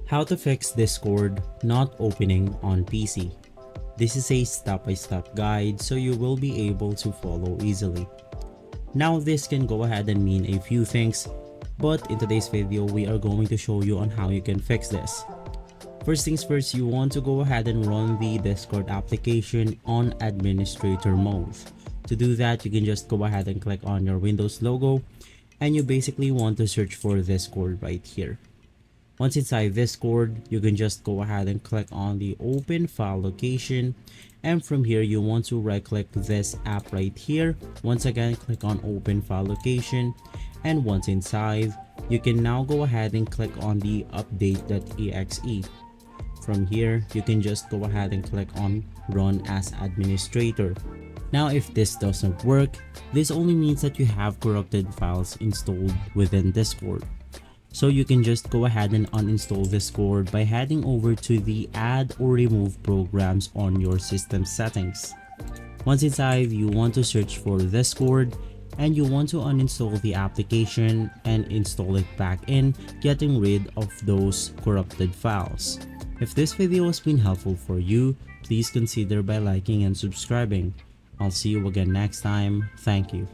How to fix Discord not opening on PC. This is a step-by-step guide so you will be able to follow easily. Now this can go ahead and mean a few things, but in today's video we are going to show you on how you can fix this. First things first, you want to go ahead and run the Discord application on administrator mode. To do that, you can just go ahead and click on your Windows logo and you basically want to search for Discord right here. Once inside Discord, you can just go ahead and click on the open file location, and from here you want to right click this app right here. Once again, click on open file location, and once inside, you can now go ahead and click on the update.exe. From here, you can just go ahead and click on run as administrator. Now if this doesn't work, this only means that you have corrupted files installed within Discord. So you can just go ahead and uninstall Discord by heading over to the add or remove programs on your system settings. Once inside, you want to search for Discord and you want to uninstall the application and install it back in, getting rid of those corrupted files. If this video has been helpful for you, please consider by liking and subscribing. I'll see you again next time. Thank you.